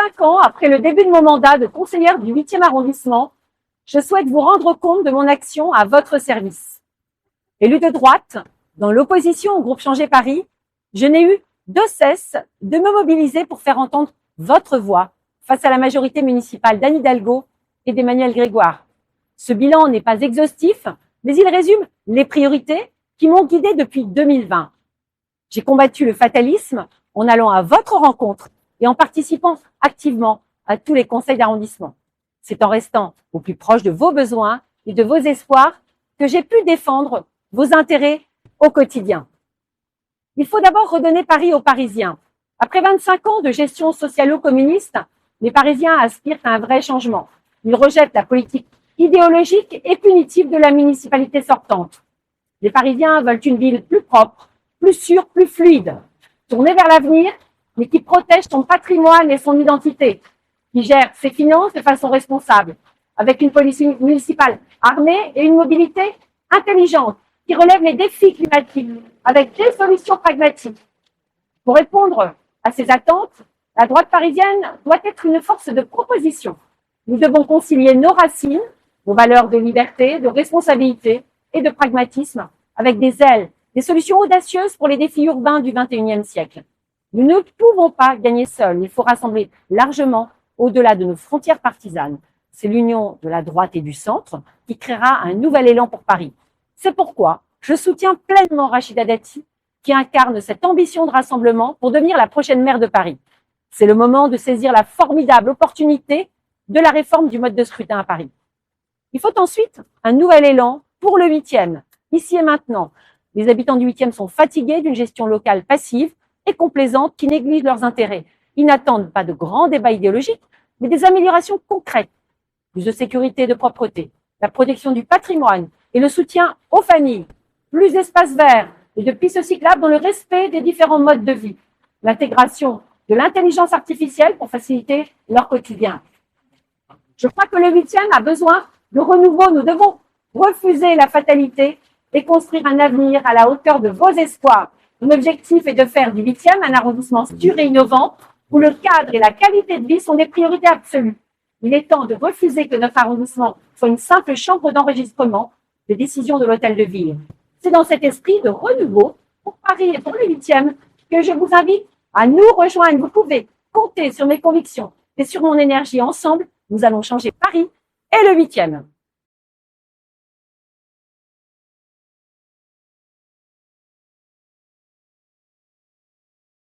5 ans après le début de mon mandat de conseillère du 8e arrondissement, je souhaite vous rendre compte de mon action à votre service. Élue de droite, dans l'opposition au groupe Changer Paris, je n'ai eu de cesse de me mobiliser pour faire entendre votre voix face à la majorité municipale d'Anne Hidalgo et d'Emmanuel Grégoire. Ce bilan n'est pas exhaustif, mais il résume les priorités qui m'ont guidée depuis 2020. J'ai combattu le fatalisme en allant à votre rencontre et en participant activement à tous les conseils d'arrondissement. C'est en restant au plus proche de vos besoins et de vos espoirs que j'ai pu défendre vos intérêts au quotidien. Il faut d'abord redonner Paris aux Parisiens. Après 25 ans de gestion socialo-communiste, les Parisiens aspirent à un vrai changement. Ils rejettent la politique idéologique et punitive de la municipalité sortante. Les Parisiens veulent une ville plus propre, plus sûre, plus fluide, tournée vers l'avenir, mais qui protège son patrimoine et son identité, qui gère ses finances de façon responsable, avec une police municipale armée et une mobilité intelligente, qui relève les défis climatiques avec des solutions pragmatiques. Pour répondre à ces attentes, la droite parisienne doit être une force de proposition. Nous devons concilier nos racines, nos valeurs de liberté, de responsabilité et de pragmatisme, avec des ailes, des solutions audacieuses pour les défis urbains du XXIe siècle. Nous ne pouvons pas gagner seuls, il faut rassembler largement au-delà de nos frontières partisanes. C'est l'union de la droite et du centre qui créera un nouvel élan pour Paris. C'est pourquoi je soutiens pleinement Rachida Dati, qui incarne cette ambition de rassemblement pour devenir la prochaine maire de Paris. C'est le moment de saisir la formidable opportunité de la réforme du mode de scrutin à Paris. Il faut ensuite un nouvel élan pour le 8e, ici et maintenant. Les habitants du 8e sont fatigués d'une gestion locale passive et complaisante qui néglige leurs intérêts. Ils n'attendent pas de grands débats idéologiques, mais des améliorations concrètes. Plus de sécurité et de propreté, la protection du patrimoine et le soutien aux familles, plus d'espaces verts et de pistes cyclables dans le respect des différents modes de vie, l'intégration de l'intelligence artificielle pour faciliter leur quotidien. Je crois que le 8e a besoin de renouveau. Nous devons refuser la fatalité et construire un avenir à la hauteur de vos espoirs. Mon objectif est de faire du 8e un arrondissement sûr et innovant où le cadre et la qualité de vie sont des priorités absolues. Il est temps de refuser que notre arrondissement soit une simple chambre d'enregistrement des décisions de l'hôtel de ville. C'est dans cet esprit de renouveau pour Paris et pour le 8e que je vous invite à nous rejoindre. Vous pouvez compter sur mes convictions et sur mon énergie. Ensemble, nous allons changer Paris et le 8e.